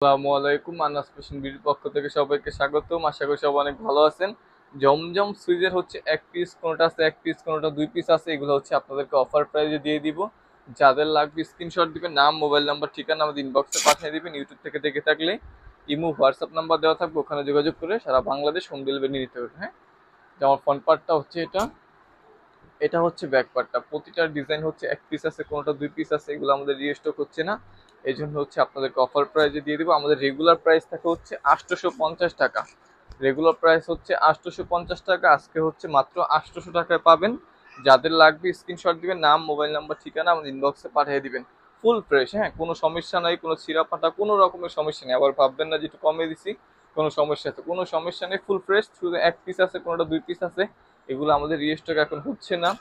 আসসালামু আলাইকুম। আনাস ফ্যাশন বিডির পক্ষ থেকে সবাইকে স্বাগতম। আশা করি সবাই অনেক ভালো আছেন। জমজম সুইজের হচ্ছে এক পিস, কোনোটা আছে এক পিস, কোনোটা দুই পিস আছে। এগুলো হচ্ছে আপনাদেরকে অফার প্রাইজে দিয়ে দিব। যাদের লাগবে স্ক্রিনশট দিবেন, নাম, মোবাইল নাম্বার, ঠিকানা আমাদের ইনবক্সে পাঠিয়ে দিবেন। ইউটিউব থেকে দেখে থাকলে ইমো, হোয়াটসঅ্যাপ নাম্বার দেওয়া থাকবে, ওখানে যোগাযোগ করে সারা বাংলাদেশ হোম ডেলিভারি নিতে হবে। হ্যাঁ, যেমন ফ্রন্ট পার্টটা হচ্ছে এটা, এটা হচ্ছে ব্যাক পার্টটা। প্রতিটার ডিজাইন হচ্ছে এক পিস আছে, কোনোটা দুই পিস আছে। এগুলো আমাদের রিস্টক হচ্ছে না, এই জন্য হচ্ছে আপনাদেরকে অফার প্রাইজে দিয়ে দিব। আমাদের রেগুলার প্রাইস থাকে হচ্ছে 850 টাকা। রেগুলার প্রাইস হচ্ছে 850 টাকা, আজকে হচ্ছে মাত্র 800 টাকায় পাবেন। যাদের লাগবে স্ক্রিনশট দিবেন, নাম, মোবাইল নাম্বার, ঠিকানা আমাদের ইনবক্সে পাঠিয়ে দিবেন। ফুল ফ্রেশ, হ্যাঁ, কোনো সমস্যা নাই, কোনো ছিঁড়া ফাটা কোনো রকমের সমস্যা নেই। আবার ভাববেন না যে একটু কমে দিছি, কোনো সমস্যা আছে, কোনো সমস্যা নেই। ফুল ফ্রেশ, শুধু এক পিস আছে, কোনোটা দুই পিস আছে। এগুলো আমাদের রিস্টক এখন হচ্ছে না।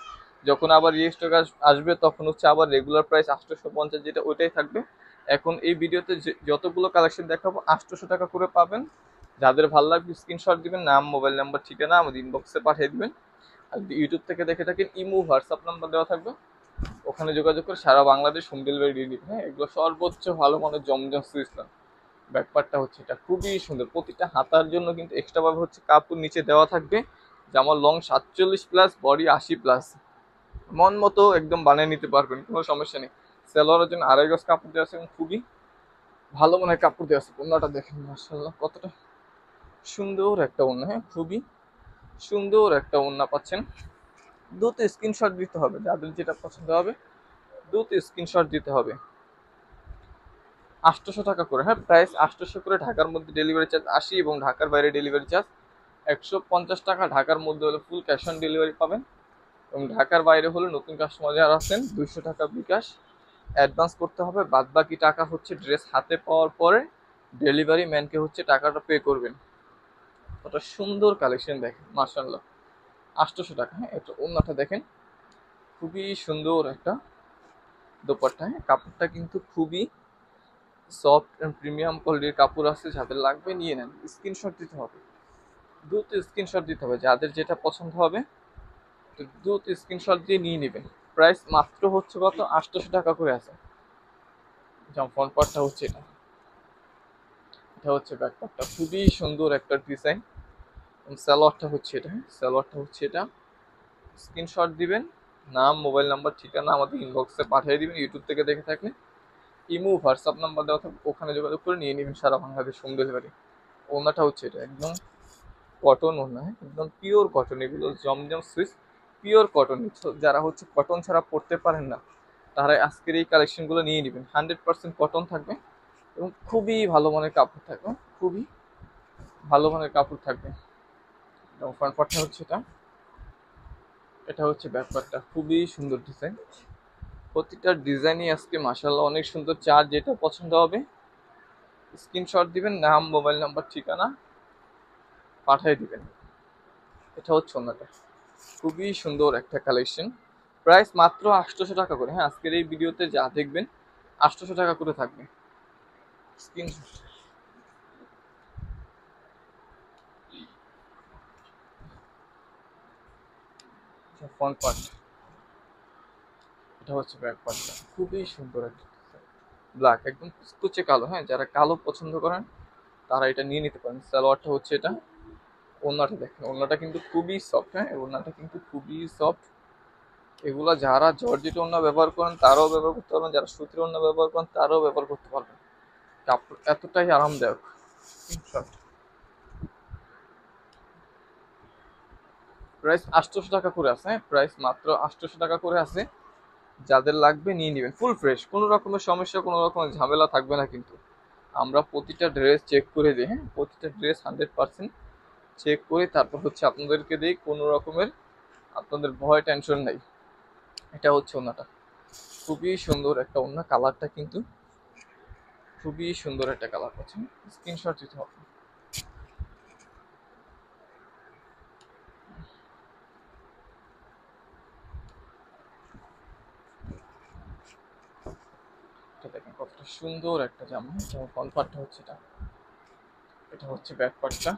যখন আবার রিস্টক আসবে তখন হচ্ছে আবার রেগুলার প্রাইস 850, যেটা ওইটাই থাকবে। এখন এই ভিডিওতে যতগুলো কালেকশন দেখাবো 800 টাকা করে পাবেন। যাদের ভালো লাগবে স্ক্রিনশট দিবেন, নাম, মোবাইল নাম্বার, ঠিকানা আমাদের ইনবক্সে পাঠিয়ে দিবেন। আর যদি ইউটিউব থেকে দেখে থাকেন, ইমো, হোয়াটসঅ্যাপ নাম্বার দেওয়া থাকবে, ওখানে যোগাযোগ করে সারা বাংলাদেশ হোম ডেলিভারি দিয়ে দিবেন। হ্যাঁ, এগুলো সর্বোচ্চ ভালো মানের জমজম সুইচ। ব্যাকপার্টটা হচ্ছে এটা খুবই সুন্দর। প্রতিটা হাতার জন্য কিন্তু এক্সট্রা ভাবে হচ্ছে কাপড় নিচে দেওয়া থাকবে। জামার লং 47+, বডি 80+। মন মতো একদম বানিয়ে নিতে পারবেন, কোনো সমস্যা নেই। সেলোয়ারের জন্য 2.5 গজ কাপড় দেওয়া আছে এবং খুবই ভালো মানের কাপড় দেওয়া আছে। ওড়নাটা দেখেন মাশাআল্লাহ কতটা সুন্দর একটা ওড়না। হ্যাঁ, খুবই সুন্দর একটা ওড়না পাচ্ছেন। দ্রুত স্ক্রিনশট দিতে হবে, যাদের যেটা পছন্দ হবে দ্রুত স্ক্রিনশট দিতে হবে। 800 টাকা করে, হ্যাঁ, প্রাইস 800 করে। ঢাকার মধ্যে ডেলিভারি চার্জ 80 এবং ঢাকার বাইরে ডেলিভারি চার্জ 150 টাকা। ঢাকার মধ্যে হলে ফুল ক্যাশ অন ডেলিভারি পাবেন, এবং ঢাকার বাইরে হলে নতুন কাস্টমার যারা আছেন 200 টাকা বিকাশ অ্যাডভান্স করতে হবে। বাদ বাকি টাকা হচ্ছে ড্রেস হাতে পাওয়ার পরে ডেলিভারি ম্যানকে হচ্ছে টাকাটা পে করবেন। কত সুন্দর কালেকশন দেখেন মার্শাল্লাহ। 800 টাকা, হ্যাঁ। এটা ওড়নাটা দেখেন, খুবই সুন্দর একটা দোপাট্টা। হ্যাঁ, কাপড়টা কিন্তু খুবই সফট এন্ড প্রিমিয়াম কোয়ালিটির কাপড় আছে। যাদের লাগবে নিয়ে নেন, স্ক্রিনশট দিতে হবে, দ্রুত স্ক্রিনশট দিতে হবে। যাদের যেটা পছন্দ হবে তো দ্রুত স্ক্রিনশট দিয়ে নিয়ে নেবেন। প্রাইস মাত্র হচ্ছে কত, 800 টাকা করে আছে। যেমন ফ্রন্ট পার্টটা হচ্ছে এটা, এটা হচ্ছে ব্যাক পার্টটা, খুবই সুন্দর একটা ডিজাইন। সালোয়ারটা হচ্ছে এটা, হ্যাঁ, সালোয়ারটা হচ্ছে এটা। স্ক্রিনশট দিবেন, নাম, মোবাইল নাম্বার, ঠিকানা আমাদের ইনবক্সে পাঠিয়ে দিবেন। ইউটিউব থেকে দেখে থাকলে ইমো, হোয়াটসঅ্যাপ নাম্বার দেওয়া থাকবে, ওখানে যোগাযোগ করে নিয়ে নেবেন সারা বাংলাদেশ হোম ডেলিভারি। ওড়নাটা হচ্ছে এটা, একদম কটন ওড়না, হ্যাঁ, একদম পিওর কটন। এগুলো জমজম সুইস পিওর কটন। যারা হচ্ছে কটন ছাড়া পড়তে পারেন না, তারা আজকের এই কালেকশনগুলো নিয়ে নেবেন। 100% কটন থাকবে এবং খুবই ভালো মানের কাপড় থাকবে, খুবই ভালো মানের কাপড় থাকবে। এবং ফ্রন্ট পার্টটা হচ্ছে এটা, এটা হচ্ছে ব্যাক পার্টটা, খুবই সুন্দর ডিজাইন। প্রতিটা ডিজাইনই আজকে মাশাআল্লাহ অনেক সুন্দর। চার যেটা পছন্দ হবে স্ক্রিনশট দিবেন, নাম, মোবাইল নাম্বার, ঠিকানা পাঠিয়ে দিবেন। এটা হচ্ছে ওনাটা, খুবই সুন্দর একটা কালেকশন। প্রাইস মাত্র 800 টাকা করে। হ্যাঁ, আজকের এই ভিডিওতে যা দেখবেন 800 টাকা করে থাকবে। স্ক্রিনশট, ফ্রন্ট পার্ট, এটা হচ্ছে ব্যাক পার্টটা, খুবই সুন্দর একটা ব্ল্যাক, একদম কুচকুচে কালো। হ্যাঁ, যারা কালো পছন্দ করেন তারা এটা নিয়ে নিতে পারেন। সালোয়ারটা হচ্ছে এটা। ওড়নাটা দেখেন, ওড়নাটা কিন্তু খুবই সফট। হ্যাঁ, ওড়নাটা কিন্তু খুবই সফট। এগুলা যারা জর্জেট ওড়না ব্যবহার করেন তারাও ব্যবহার করতে পারবেন, যারা সুতির ওড়না ব্যবহার করেন তারাও ব্যবহার করতে পারবেন। কাপড় এতটাই আরামদায়ক। প্রাইস 800 টাকা করে আছে। হ্যাঁ, প্রাইস মাত্র 800 টাকা করে আছে। যাদের লাগবে নিয়ে নেবেন। ফুল ফ্রেশ, কোনো রকমের সমস্যা, কোনো রকমের ঝামেলা থাকবে না কিন্তু। আমরা প্রতিটা ড্রেস চেক করে দিই। হ্যাঁ, প্রতিটা ড্রেস 100% চেক করে তারপর হচ্ছে আপনাদেরকে দিই। কোনো রকমের আপনাদের ভয় টেনশন নেই। এটা হচ্ছে ওনাটা, খুবই সুন্দর একটা ওনা। কালারটা কিন্তু খুবই সুন্দর একটা কালার পাচ্ছেন। স্ক্রিনশট দিতে হবে। এটা দেখেন কতটা সুন্দর একটা জামা। যেমন ফ্রন্ট পার্টটা হচ্ছে এটা, এটা হচ্ছে ব্যাক পার্টটা,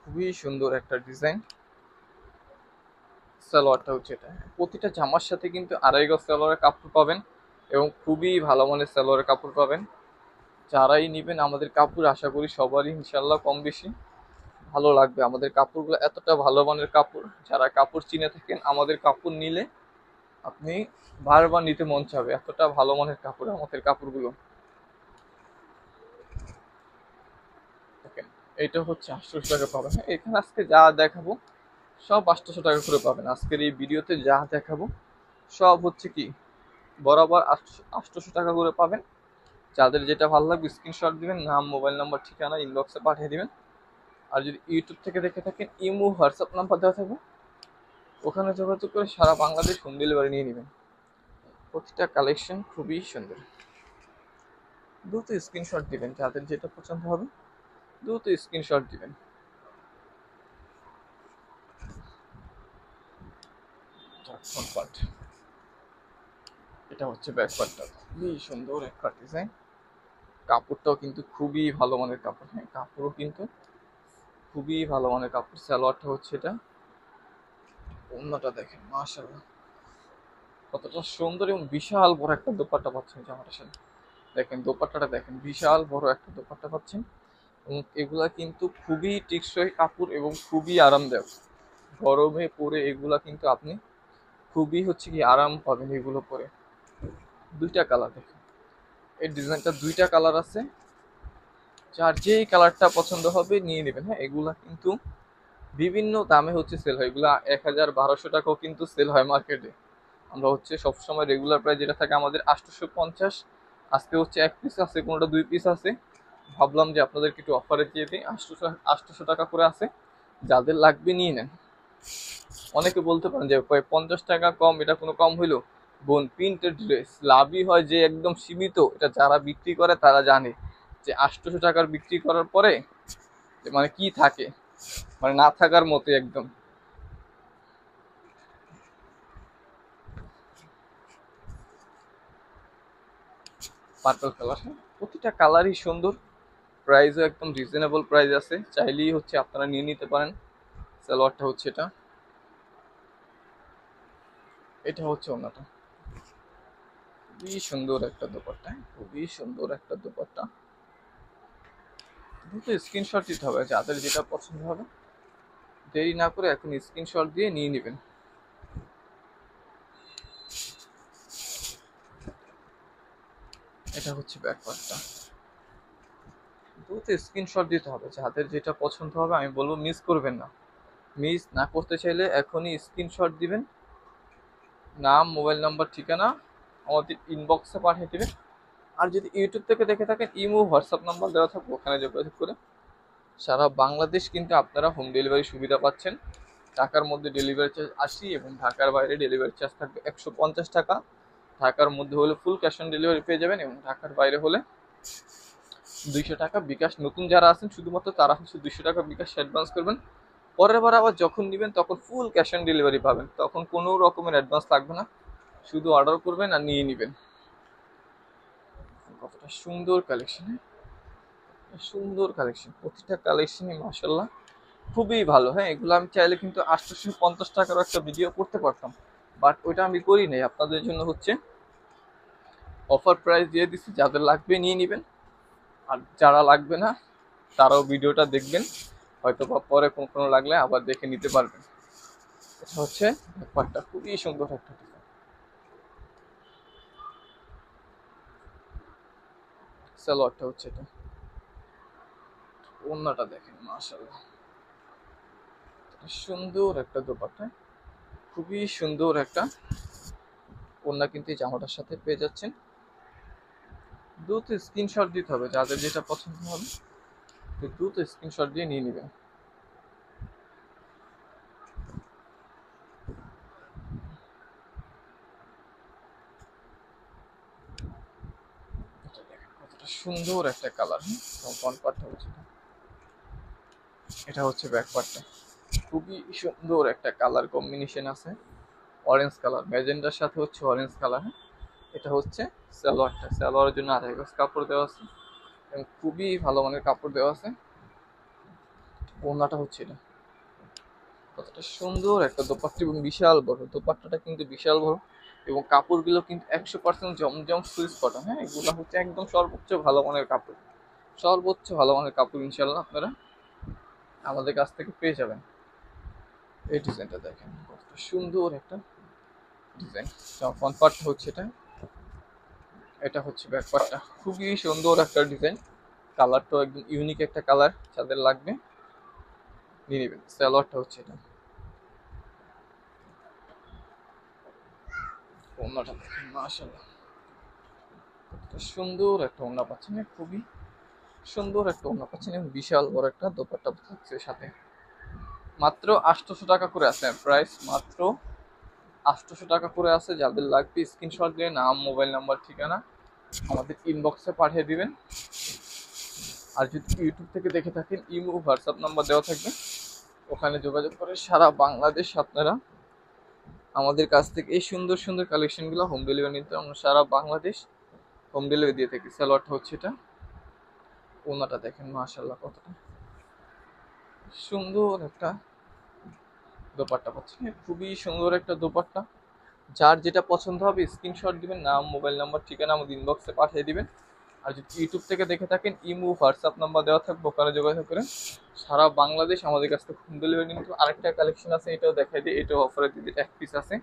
খুবই সুন্দর একটা ডিজাইন। সালোয়ারটা হচ্ছে এটা। প্রতিটা জামার সাথে কিন্তু 2.5 গজ সালোয়ারের কাপড় পাবেন এবং খুবই ভালো মানের সালোয়ারের কাপড় পাবেন। যারাই নেবেন আমাদের কাপড় আশা করি সবারই ইনশাল্লাহ কম বেশি ভালো লাগবে। আমাদের কাপড়গুলো এতটা ভালো মানের কাপড়, যারা কাপড় চিনে থাকেন আমাদের কাপড় নিলে আপনি বারবার নিতে মন চাবে, এতটা ভালো মানের কাপড় আমাদের কাপড়গুলো। দেখেন এটা হচ্ছে 800 টাকা পাবেন। হ্যাঁ, এখানে আজকে যা দেখাবো সব 800 টাকা করে পাবেন। আজকের এই ভিডিওতে যা দেখাবো সব হচ্ছে কি বরাবর 800 টাকা করে পাবেন। যাদের যেটা ভালো লাগবে স্ক্রিনশট দিবেন, নাম মোবাইল নাম্বার ঠিকানা ইনবক্সে পাঠিয়ে দিবেন। আর যদি ইউটিউব থেকে দেখে থাকেন ইমো হোয়াটসঅ্যাপ নাম্বার দেওয়া থাকবে, ওখানে যোগাযোগ করে সারা বাংলাদেশ হোম ডেলিভারি নিয়ে নেবেন। প্রতিটা কালেকশন খুবই সুন্দর। দ্রুত স্ক্রিনশট দিবেন, যাদের যেটা পছন্দ হবে দ্রুত স্ক্রিনশট দিবেন। ফ্রন্ট পার্ট, এটা হচ্ছে ব্যাক পার্টটা, খুবই সুন্দর একটা ডিজাইন। কাপড়টাও কিন্তু খুবই ভালো মানের কাপড়। হ্যাঁ, কাপড়ও কিন্তু খুবই ভালো মানের কাপড়। সালোয়ারটা হচ্ছে এটা, অন্যটা দেখেন মাশাআল্লাহ কতটা সুন্দর এবং বিশাল বড় একটা দোপাট্টা পাচ্ছেন জামাটার সাথে। দেখেন দোপাট্টাটা দেখেন, বিশাল বড় একটা দোপাট্টা পাচ্ছেন এবং এগুলা কিন্তু খুবই টেকসই কাপড় এবং খুবই আরামদায়ক। গরমে পরে এগুলা কিন্তু আপনি খুবই হচ্ছে কি আরাম পাবেন এগুলো পরে। দুইটা কালার দেখেন, এই ডিজাইনটা দুইটা কালার আছে, যার যেই কালারটা পছন্দ হবে নিয়ে নেবেন। হ্যাঁ, এগুলা কিন্তু বিভিন্ন দামে হচ্ছে সেল হয়, এগুলা 1000-1200 টাকাও কিন্তু সেল হয় মার্কেটে। আমরা হচ্ছে সবসময় রেগুলার প্রাইস যেটা থাকে আমাদের 850, আজকে হচ্ছে 1 পিস আছে, কোনোটা 2 পিস আছে। ভাবলাম যে আপনাদেরকে একটু অফারে দিয়ে দিই, 800 টাকা করে আছে, যাদের লাগবে নিয়ে নেন। অনেকে বলতে পারেন যে 50 টাকা কম, এটা কোনো কম হইলো? বোন, প্রিন্টেড ড্রেস লাভই হয় যে একদম সীমিত, এটা যারা বিক্রি করে তারা জানে যে 800 টাকার বিক্রি করার পরে মানে কি থাকে, মানে না থাকার মতো একদম। পার্পল কালার, প্রতিটা কালারই সুন্দর, প্রাইসও একদম রিজনেবল প্রাইস আছে, চাইলেই হচ্ছে আপনারা নিয়ে নিতে পারেন। সালোয়ারটা হচ্ছে এটা, এটা হচ্ছে ওনাটা, খুবই সুন্দর একটা দোপাট্টা, খুবই সুন্দর একটা দোপাট্টা। দুটো স্ক্রিনশট দিতে হবে, যাদের যেটা পছন্দ হবে দেরি না করে এখন স্ক্রিনশট দিয়ে নিয়ে নেবেন। এটা হচ্ছে ব্যাক পার্টটা, দুটো স্ক্রিনশট দিতে হবে, যাদের যেটা পছন্দ হবে আমি বলবো মিস করবেন না। মিস না করতে চাইলে এখনই স্ক্রিনশট দিবেন, নাম মোবাইল নাম্বার ঠিকানা আমাদের ইনবক্সে পাঠিয়ে দেবেন। আর যদি ইউটিউব থেকে দেখে থাকেন ইমো হোয়াটসঅ্যাপ নাম্বার দেওয়া থাকবে, ওখানে যোগাযোগ করে সারা বাংলাদেশ কিন্তু আপনারা হোম ডেলিভারি সুবিধা পাচ্ছেন। ঢাকার মধ্যে ডেলিভারি চার্জ 80 এবং ঢাকার বাইরে ডেলিভারি চার্জ থাকবে 150 টাকা। ঢাকার মধ্যে হলে ফুল ক্যাশ অন ডেলিভারি পেয়ে যাবেন এবং ঢাকার বাইরে হলে 200 টাকা বিকাশ। নতুন যারা আছেন শুধুমাত্র তারা হচ্ছে 200 টাকা বিকাশ অ্যাডভান্স করবেন, পরের বার আবার যখন নেবেন তখন ফুল ক্যাশ অন ডেলিভারি পাবেন, তখন কোনো রকমের অ্যাডভান্স লাগবে না, শুধু অর্ডার করবেন আর নিয়ে নেবেন। কতটা সুন্দর কালেকশন, সুন্দর কালেকশন, প্রতিটা কালেকশনই মাসাল্লাহ খুবই ভালো। হ্যাঁ, এগুলো আমি চাইলে কিন্তু 850 টাকারও একটা ভিডিও করতে পারতাম, বাট ওইটা আমি করি নাই। আপনাদের জন্য হচ্ছে অফার প্রাইস দিয়ে দিচ্ছি, যাদের লাগবে নিয়ে নেবেন, আর যারা লাগবে না তারাও ভিডিওটা দেখবেন, হয়তো বা পরে কোনো লাগলে আবার দেখে নিতে পারবেন। এটা হচ্ছে ব্যাপারটা, খুবই সুন্দর একটা ডিজাইন। সালোয়ারটা হচ্ছে এটা, ওন্নাটা দেখেন মাশাআল্লাহ সুন্দর একটা দোপাট্টা, খুবই সুন্দর একটা ওন্না কিন্তু এই জামাটার সাথে পেয়ে যাচ্ছেন। দ্রুত স্ক্রিনশট দিতে হবে, যাদের যেটা পছন্দ হবে দ্রুত স্ক্রিনশট দিয়ে নিয়ে নেবেন। কতটা সুন্দর একটা কালার। ফ্রন্ট পার্টটা হচ্ছে এটা, হচ্ছে ব্যাক পার্টটা, খুবই সুন্দর একটা কালার কম্বিনেশন আছে, অরেঞ্জ কালার ম্যাজেন্ডার সাথে হচ্ছে অরেঞ্জ কালার। এটা হচ্ছে সালোয়ারটা, সালোয়ারের জন্য 2.5 গজ কাপড় দেওয়া আছে এবং খুবই ভালো মানের কাপড় দেওয়া আছে। ওড়নাটা হচ্ছে এটা, কতটা সুন্দর একটা দোপাট্টা এবং বিশাল বড় দোপাট্টাটা কিন্তু বিশাল বড়, এবং কাপড়গুলো কিন্তু 100% জমজম সুইস কটন। হ্যাঁ, এগুলো হচ্ছে একদম সর্বোচ্চ ভালো মানের কাপড়, সর্বোচ্চ ভালো মানের কাপড় ইনশাল্লাহ আপনারা আমাদের কাছ থেকে পেয়ে যাবেন। এই ডিজাইনটা দেখেন, কত সুন্দর একটা ডিজাইন। ফ্রন্ট পার্টটা হচ্ছে এটা, এটা হচ্ছে ব্যাক পার্টটা। খুবই সুন্দর একটা ডিজাইন, কালারটাও একদম ইউনিক একটা কালার, যাদের লাগবে নিয়ে নেবেন। সালোয়ারটা হচ্ছে এটা, ওড়নাটা দেখেন মাশাআল্লাহ, কতটা সুন্দর একটা ওড়না পাচ্ছেন, খুবই সুন্দর একটা ওড়না পাচ্ছেন এবং বিশাল বড় একটা দোপাট্টা থাকছে সাথে। মাত্র 800 টাকা করে আছে প্রাইস, মাত্র 800 টাকা করে আছে। যাদের লাগবে স্ক্রিনশট দিয়ে নাম, মোবাইল নাম্বার, ঠিকানা আমাদের ইনবক্সে পাঠিয়ে দিবেন। আর যদি ইউটিউব থেকে দেখে থাকেন, ইমো হোয়াটসঅ্যাপ নাম্বার দেওয়া থাকবে, ওখানে যোগাযোগ করে সারা বাংলাদেশ আপনারা আমাদের কাছ থেকে এই সুন্দর সুন্দর কালেকশনগুলো হোম ডেলিভারি নিতে। আমরা সারা বাংলাদেশ হোম ডেলিভারি দিয়ে থাকি। সালোয়ারটা হচ্ছে এটা, ওনাটা দেখেন মাশাআল্লাহ কতটা সুন্দর একটা দোপাট্টা পাচ্ছেন, খুবই সুন্দর একটা দোপাট্টা। যার যেটা পছন্দ হবে স্ক্রিনশট দিবেন, নাম, মোবাইল নাম্বার, ঠিকানা আমাদের ইনবক্সে পাঠিয়ে দিবেন। আর যদি ইউটিউব থেকে দেখে থাকেন, ইমো হোয়াটসঅ্যাপ নাম্বার দেওয়া থাকবে, ওখানে যোগাযোগ করেন সারা বাংলাদেশ আমাদের কাছ থেকে হোম ডেলিভারি। কিন্তু আরেকটা কালেকশন আছে, এটাও দেখাই দিই, এটাও অফারে দিয়ে দিই, এক পিস আছে,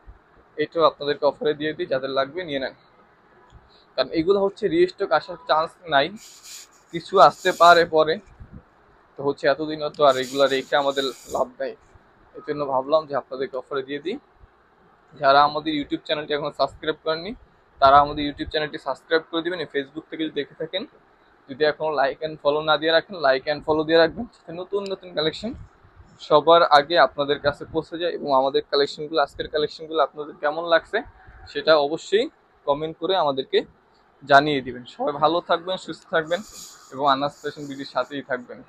এটাও আপনাদেরকে অফারে দিয়ে দিই, যাদের লাগবে নিয়ে নেন। কারণ এগুলো হচ্ছে রিস্টক আসার চান্স নাই, কিছু আসতে পারে পরে, তো হচ্ছে এতদিনও তো আর এগুলো রেখে আমাদের লাভ নেই। এই জন্য ভাবলাম যে আপনাদেরকে অফারে দিয়ে দিই। যারা আমাদের ইউটিউব চ্যানেলটি এখন সাবস্ক্রাইব করেননি, তারা আমাদের ইউটিউব চ্যানেলটি সাবস্ক্রাইব করে দিবেন। ফেসবুক থেকে যদি দেখে থাকেন, যদি এখনো লাইক অ্যান্ড ফলো না দিয়ে রাখেন, লাইক অ্যান্ড ফলো দিয়ে রাখবেন, যাতে নতুন নতুন কালেকশন সবার আগে আপনাদের কাছে পৌঁছে যায়। এবং আমাদের কালেকশনগুলো, আজকের কালেকশনগুলো আপনাদের কেমন লাগছে সেটা অবশ্যই কমেন্ট করে আমাদেরকে জানিয়ে দিবেন। সবাই ভালো থাকবেন, সুস্থ থাকবেন এবং আনাস ফ্যাশন বিডির সাথেই থাকবেন।